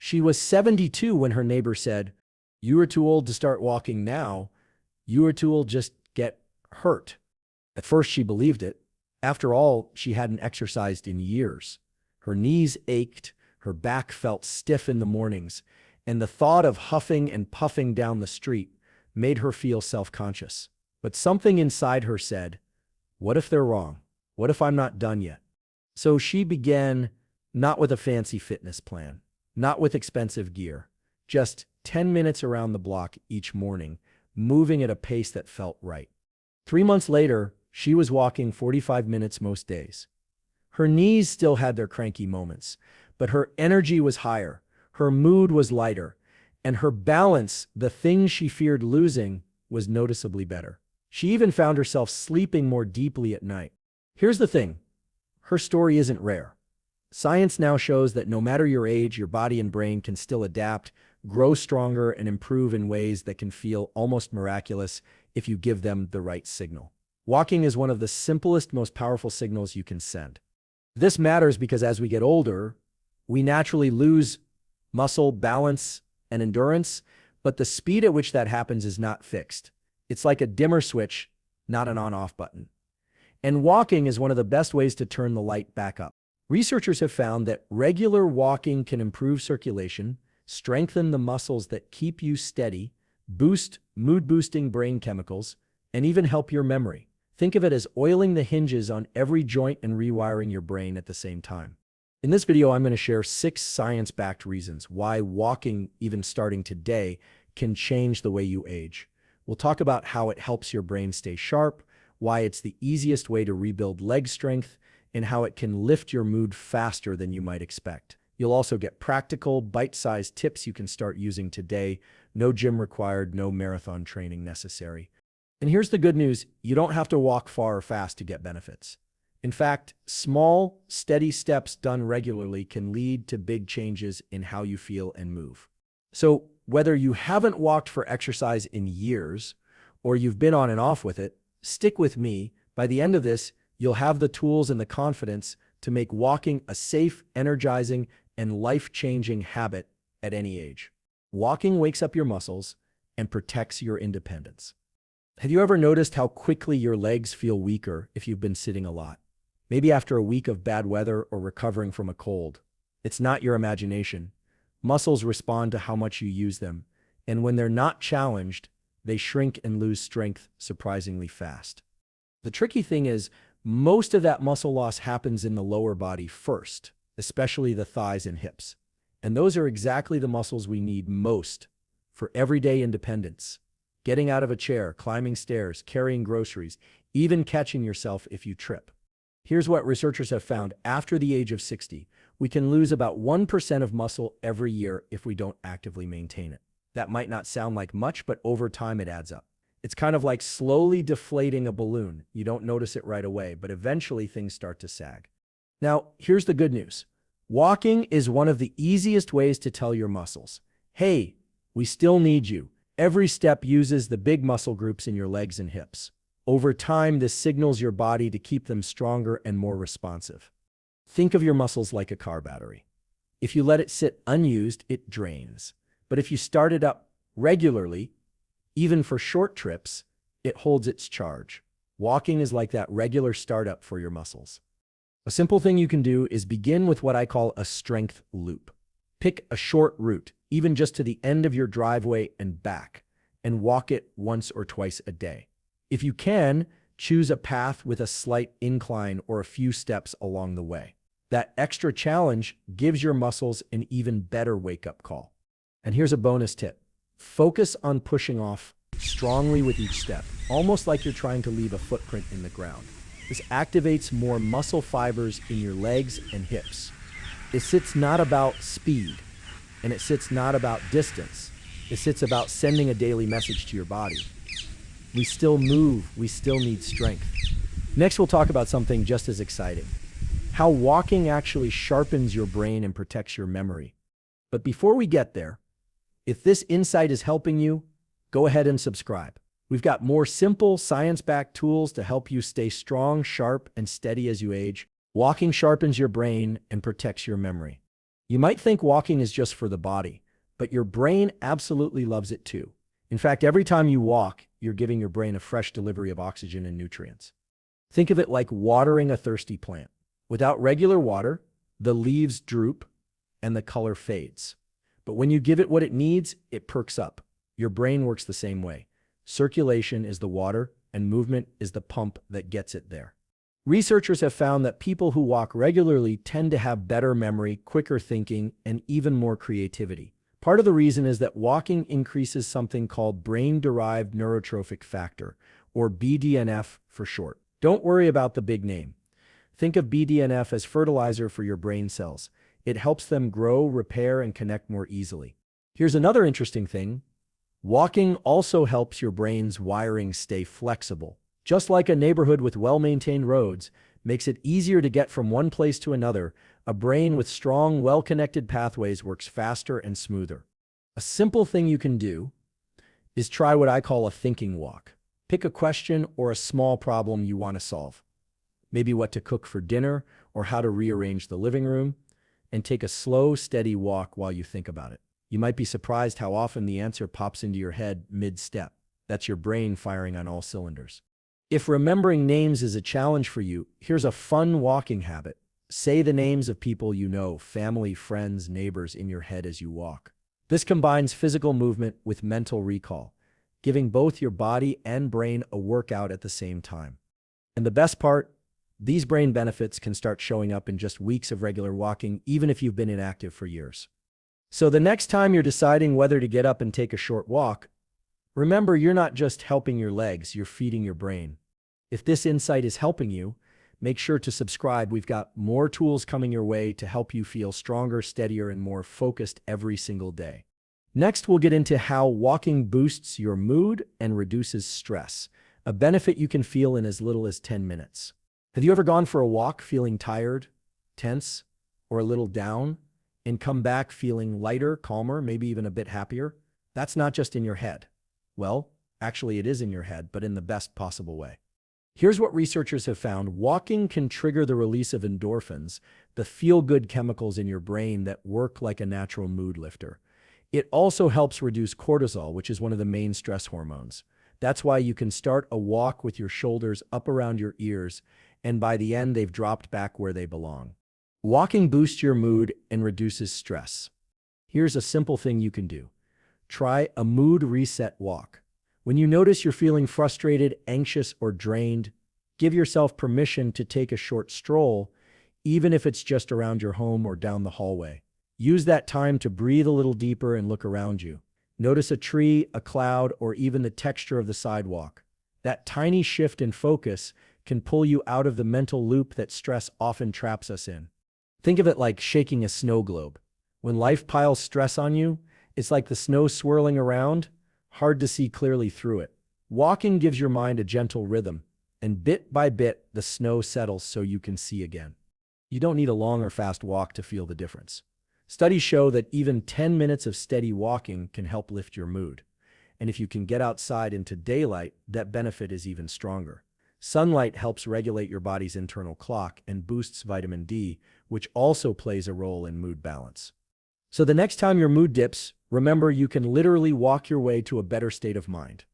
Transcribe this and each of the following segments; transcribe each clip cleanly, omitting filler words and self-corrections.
She was 72 when her neighbor said, "You are too old to start walking now. You are too old, just get hurt." At first she believed it. After all, she hadn't exercised in years. Her knees ached, her back felt stiff in the mornings, and the thought of huffing and puffing down the street made her feel self-conscious. But something inside her said, what if they're wrong? What if I'm not done yet? So she began, not with a fancy fitness plan, not with expensive gear, just 10 minutes around the block each morning, moving at a pace that felt right. 3 months later, she was walking 45 minutes most days. Her knees still had their cranky moments, but her energy was higher, her mood was lighter, and her balance, the thing she feared losing, was noticeably better. She even found herself sleeping more deeply at night. Here's the thing, her story isn't rare. Science now shows that no matter your age, your body and brain can still adapt, grow stronger, and improve in ways that can feel almost miraculous if you give them the right signal. Walking is one of the simplest, most powerful signals you can send. This matters because as we get older, we naturally lose muscle, balance, and endurance, but the speed at which that happens is not fixed. It's like a dimmer switch, not an on-off button. And walking is one of the best ways to turn the light back up. Researchers have found that regular walking can improve circulation, strengthen the muscles that keep you steady, boost mood-boosting brain chemicals, and even help your memory. Think of it as oiling the hinges on every joint and rewiring your brain at the same time. In this video, I'm going to share 6 science-backed reasons why walking, even starting today, can change the way you age. We'll talk about how it helps your brain stay sharp, why it's the easiest way to rebuild leg strength, and how it can lift your mood faster than you might expect. You'll also get practical, bite-sized tips you can start using today. No gym required, no marathon training necessary. And here's the good news, you don't have to walk far or fast to get benefits. In fact, small, steady steps done regularly can lead to big changes in how you feel and move. So whether you haven't walked for exercise in years, or you've been on and off with it, stick with me. By the end of this, you'll have the tools and the confidence to make walking a safe, energizing, and life-changing habit at any age. Walking wakes up your muscles and protects your independence. Have you ever noticed how quickly your legs feel weaker if you've been sitting a lot? Maybe after a week of bad weather or recovering from a cold. It's not your imagination. Muscles respond to how much you use them, and when they're not challenged, they shrink and lose strength surprisingly fast. The tricky thing is, most of that muscle loss happens in the lower body first, especially the thighs and hips. And those are exactly the muscles we need most for everyday independence. Getting out of a chair, climbing stairs, carrying groceries, even catching yourself if you trip. Here's what researchers have found. After the age of 60, we can lose about 1% of muscle every year if we don't actively maintain it. That might not sound like much, but over time it adds up. It's kind of like slowly deflating a balloon. You don't notice it right away, but eventually things start to sag. Now, here's the good news. Walking is one of the easiest ways to tell your muscles, hey, we still need you. Every step uses the big muscle groups in your legs and hips. Over time, this signals your body to keep them stronger and more responsive. Think of your muscles like a car battery. If you let it sit unused, it drains. But if you start it up regularly, even for short trips, it holds its charge. Walking is like that regular startup for your muscles. A simple thing you can do is begin with what I call a strength loop. Pick a short route, even just to the end of your driveway and back, and walk it once or twice a day. If you can, choose a path with a slight incline or a few steps along the way. That extra challenge gives your muscles an even better wake-up call. And here's a bonus tip. Focus on pushing off strongly with each step, almost like you're trying to leave a footprint in the ground. This activates more muscle fibers in your legs and hips. It's not about speed, and it's not about distance. It's about sending a daily message to your body. We still move, we still need strength. Next, we'll talk about something just as exciting. How walking actually sharpens your brain and protects your memory. But before we get there, if this insight is helping you, go ahead and subscribe. We've got more simple, science-backed tools to help you stay strong, sharp, and steady as you age. Walking sharpens your brain and protects your memory. You might think walking is just for the body, but your brain absolutely loves it too. In fact, every time you walk, you're giving your brain a fresh delivery of oxygen and nutrients. Think of it like watering a thirsty plant. Without regular water, the leaves droop and the color fades. But when you give it what it needs, it perks up. Your brain works the same way. Circulation is the water, and movement is the pump that gets it there. Researchers have found that people who walk regularly tend to have better memory, quicker thinking, and even more creativity. Part of the reason is that walking increases something called brain-derived neurotrophic factor, or BDNF for short. Don't worry about the big name. Think of BDNF as fertilizer for your brain cells. It helps them grow, repair, and connect more easily. Here's another interesting thing. Walking also helps your brain's wiring stay flexible. Just like a neighborhood with well-maintained roads makes it easier to get from one place to another, a brain with strong, well-connected pathways works faster and smoother. A simple thing you can do is try what I call a thinking walk. Pick a question or a small problem you want to solve. Maybe what to cook for dinner or how to rearrange the living room, and take a slow, steady walk while you think about it. You might be surprised how often the answer pops into your head mid-step. That's your brain firing on all cylinders. If remembering names is a challenge for you, here's a fun walking habit. Say the names of people you know, family, friends, neighbors in your head as you walk. This combines physical movement with mental recall, giving both your body and brain a workout at the same time. And the best part, these brain benefits can start showing up in just weeks of regular walking, even if you've been inactive for years. So the next time you're deciding whether to get up and take a short walk, remember you're not just helping your legs, you're feeding your brain. If this insight is helping you, make sure to subscribe. We've got more tools coming your way to help you feel stronger, steadier, and more focused every single day. Next, we'll get into how walking boosts your mood and reduces stress, a benefit you can feel in as little as 10 minutes. Have you ever gone for a walk feeling tired, tense, or a little down, and come back feeling lighter, calmer, maybe even a bit happier? That's not just in your head. Well, actually it is in your head, but in the best possible way. Here's what researchers have found. Walking can trigger the release of endorphins, the feel-good chemicals in your brain that work like a natural mood lifter. It also helps reduce cortisol, which is one of the main stress hormones. That's why you can start a walk with your shoulders up around your ears, and by the end, they've dropped back where they belong. Walking boosts your mood and reduces stress. Here's a simple thing you can do. Try a mood reset walk. When you notice you're feeling frustrated, anxious, or drained, give yourself permission to take a short stroll, even if it's just around your home or down the hallway. Use that time to breathe a little deeper and look around you. Notice a tree, a cloud, or even the texture of the sidewalk. That tiny shift in focus can pull you out of the mental loop that stress often traps us in. Think of it like shaking a snow globe. When life piles stress on you, it's like the snow swirling around, hard to see clearly through it. Walking gives your mind a gentle rhythm, and bit by bit, the snow settles so you can see again. You don't need a long or fast walk to feel the difference. Studies show that even 10 minutes of steady walking can help lift your mood. And if you can get outside into daylight, that benefit is even stronger. Sunlight helps regulate your body's internal clock and boosts vitamin D, which also plays a role in mood balance. So the next time your mood dips, remember you can literally walk your way to a better state of mind.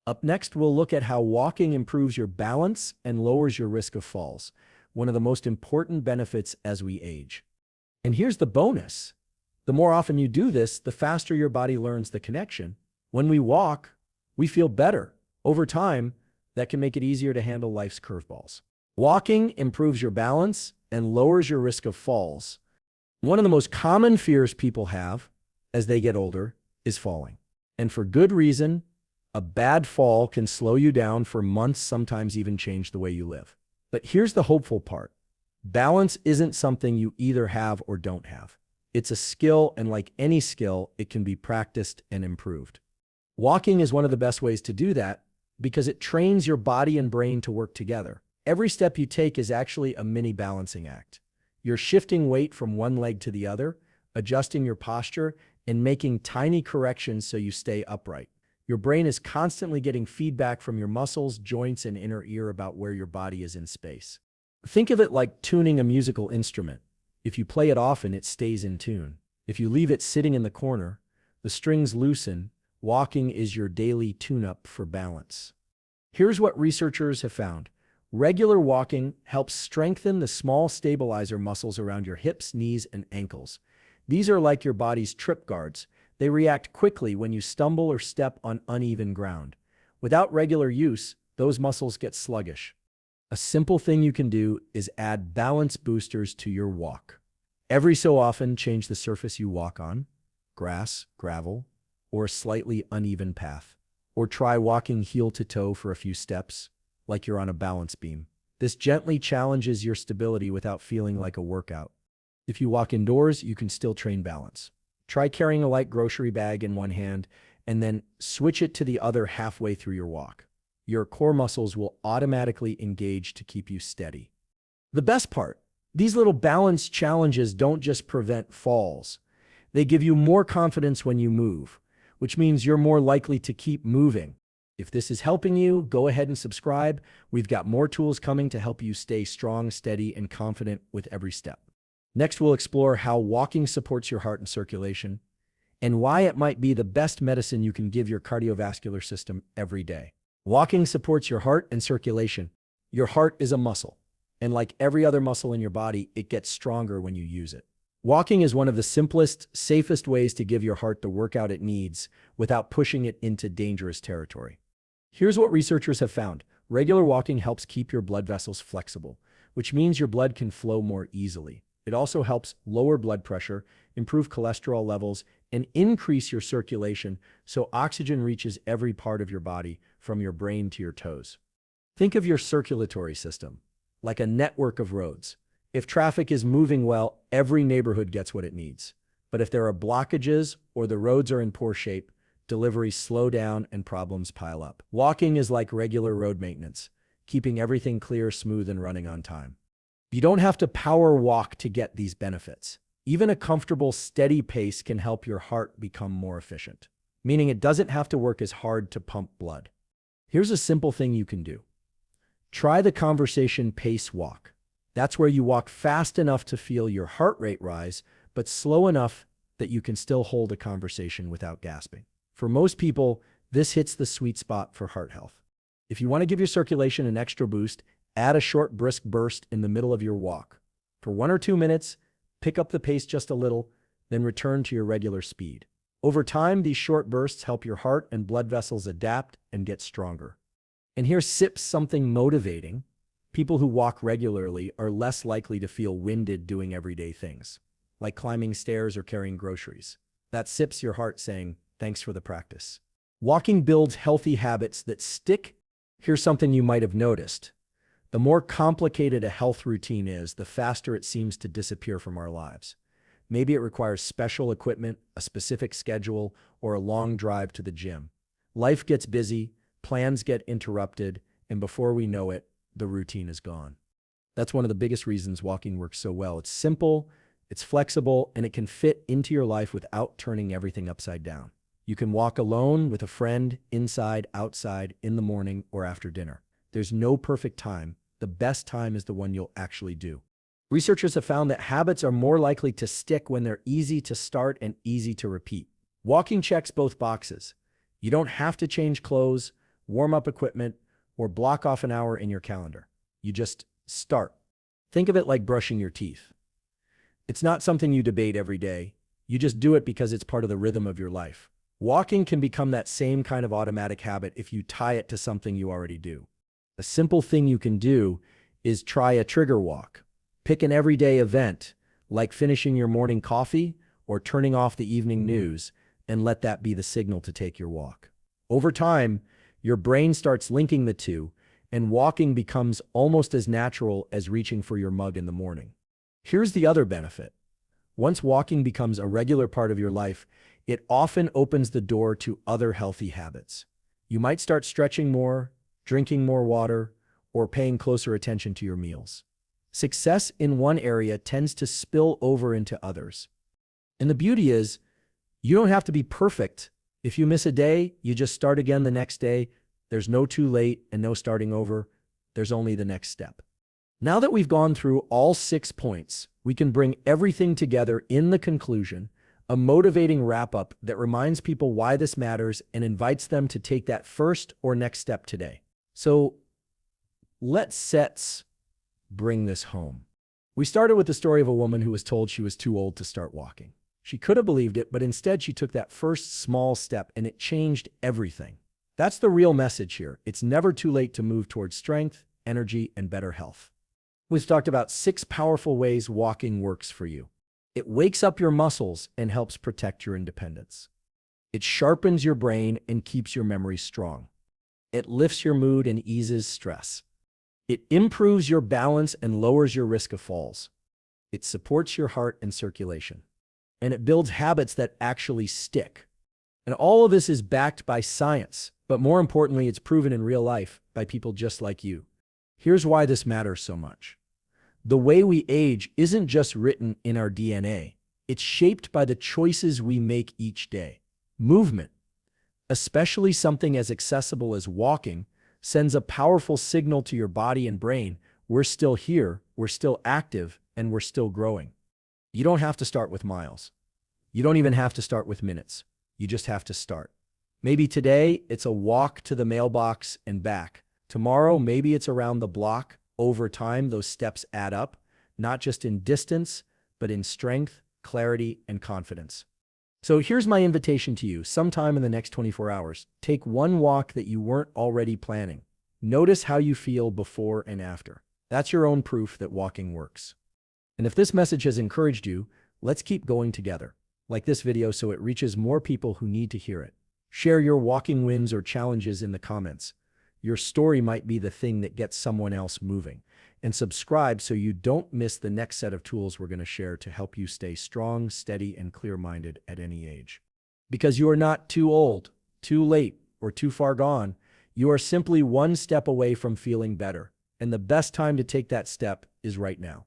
Up next, we'll look at how walking improves your balance and lowers your risk of falls, one of the most important benefits as we age. And here's the bonus. The more often you do this, the faster your body learns the connection. When we walk, we feel better. Over time, that can make it easier to handle life's curveballs. Walking improves your balance and lowers your risk of falls. One of the most common fears people have as they get older is falling. And for good reason, a bad fall can slow you down for months, sometimes even change the way you live. But here's the hopeful part. Balance isn't something you either have or don't have. It's a skill, and like any skill, it can be practiced and improved. Walking is one of the best ways to do that because it trains your body and brain to work together. Every step you take is actually a mini balancing act. You're shifting weight from one leg to the other, adjusting your posture, and making tiny corrections so you stay upright. Your brain is constantly getting feedback from your muscles, joints, and inner ear about where your body is in space. Think of it like tuning a musical instrument. If you play it often, it stays in tune. If you leave it sitting in the corner, the strings loosen. Walking is your daily tune-up for balance. Here's what researchers have found. Regular walking helps strengthen the small stabilizer muscles around your hips, knees, and ankles. These are like your body's trip guards. They react quickly when you stumble or step on uneven ground. Without regular use, those muscles get sluggish. A simple thing you can do is add balance boosters to your walk. Every so often, change the surface you walk on, grass, gravel, or a slightly uneven path. Or try walking heel to toe for a few steps, like you're on a balance beam. This gently challenges your stability without feeling like a workout. If you walk indoors, you can still train balance. Try carrying a light grocery bag in one hand and then switch it to the other halfway through your walk. Your core muscles will automatically engage to keep you steady. The best part, these little balance challenges don't just prevent falls. They give you more confidence when you move, which means you're more likely to keep moving. If this is helping you, go ahead and subscribe. We've got more tools coming to help you stay strong, steady, and confident with every step. Next, we'll explore how walking supports your heart and circulation, and why it might be the best medicine you can give your cardiovascular system every day. Walking supports your heart and circulation. Your heart is a muscle, and like every other muscle in your body, it gets stronger when you use it. Walking is one of the simplest, safest ways to give your heart the workout it needs without pushing it into dangerous territory. Here's what researchers have found. Regular walking helps keep your blood vessels flexible, which means your blood can flow more easily. It also helps lower blood pressure, improve cholesterol levels, and increase your circulation so oxygen reaches every part of your body, from your brain to your toes. Think of your circulatory system like a network of roads. If traffic is moving well, every neighborhood gets what it needs. But if there are blockages or the roads are in poor shape, deliveries slow down and problems pile up. Walking is like regular road maintenance, keeping everything clear, smooth, and running on time. You don't have to power walk to get these benefits. Even a comfortable, steady pace can help your heart become more efficient, meaning it doesn't have to work as hard to pump blood. Here's a simple thing you can do. Try the conversation pace walk. That's where you walk fast enough to feel your heart rate rise, but slow enough that you can still hold a conversation without gasping. For most people, this hits the sweet spot for heart health. If you want to give your circulation an extra boost, add a short, brisk burst in the middle of your walk. For 1 or 2 minutes, pick up the pace just a little, then return to your regular speed. Over time, these short bursts help your heart and blood vessels adapt and get stronger. And here's something motivating. People who walk regularly are less likely to feel winded doing everyday things, like climbing stairs or carrying groceries. That sips your heart saying, thanks for the practice. Walking builds healthy habits that stick. Here's something you might have noticed. The more complicated a health routine is, the faster it seems to disappear from our lives. Maybe it requires special equipment, a specific schedule, or a long drive to the gym. Life gets busy, plans get interrupted, and before we know it, the routine is gone. That's one of the biggest reasons walking works so well. It's simple, it's flexible, and it can fit into your life without turning everything upside down. You can walk alone, with a friend, inside, outside, in the morning, or after dinner. There's no perfect time. The best time is the one you'll actually do. Researchers have found that habits are more likely to stick when they're easy to start and easy to repeat. Walking checks both boxes. You don't have to change clothes, warm up equipment, or block off an hour in your calendar. You just start. Think of it like brushing your teeth. It's not something you debate every day. You just do it because it's part of the rhythm of your life. Walking can become that same kind of automatic habit if you tie it to something you already do. A simple thing you can do is try a trigger walk. Pick an everyday event, like finishing your morning coffee or turning off the evening news, and let that be the signal to take your walk. Over time, your brain starts linking the two, and walking becomes almost as natural as reaching for your mug in the morning. Here's the other benefit. Once walking becomes a regular part of your life, it often opens the door to other healthy habits. You might start stretching more, drinking more water, or paying closer attention to your meals. Success in one area tends to spill over into others. And the beauty is, you don't have to be perfect. If you miss a day, you just start again the next day. There's no too late and no starting over. There's only the next step. Now that we've gone through all 6 points, we can bring everything together in the conclusion, a motivating wrap-up that reminds people why this matters and invites them to take that first or next step today. So let's bring this home. We started with the story of a woman who was told she was too old to start walking. She could have believed it, but instead she took that first small step and it changed everything. That's the real message here. It's never too late to move towards strength, energy, and better health. We've talked about 6 powerful ways walking works for you. It wakes up your muscles and helps protect your independence. It sharpens your brain and keeps your memory strong. It lifts your mood and eases stress. It improves your balance and lowers your risk of falls. It supports your heart and circulation. And it builds habits that actually stick. And all of this is backed by science, but more importantly, it's proven in real life by people just like you. Here's why this matters so much. The way we age isn't just written in our DNA. It's shaped by the choices we make each day. Movement, especially something as accessible as walking, sends a powerful signal to your body and brain. We're still here, we're still active, and we're still growing. You don't have to start with miles. You don't even have to start with minutes. You just have to start. Maybe today it's a walk to the mailbox and back. Tomorrow, maybe it's around the block. Over time, those steps add up, not just in distance, but in strength, clarity, and confidence. So here's my invitation to you. Sometime in the next 24 hours, take one walk that you weren't already planning. Notice how you feel before and after. That's your own proof that walking works. And if this message has encouraged you, let's keep going together. Like this video so it reaches more people who need to hear it. Share your walking wins or challenges in the comments. Your story might be the thing that gets someone else moving. And subscribe so you don't miss the next set of tools we're going to share to help you stay strong, steady, and clear-minded at any age. Because you are not too old, too late, or too far gone. You are simply one step away from feeling better. And the best time to take that step is right now.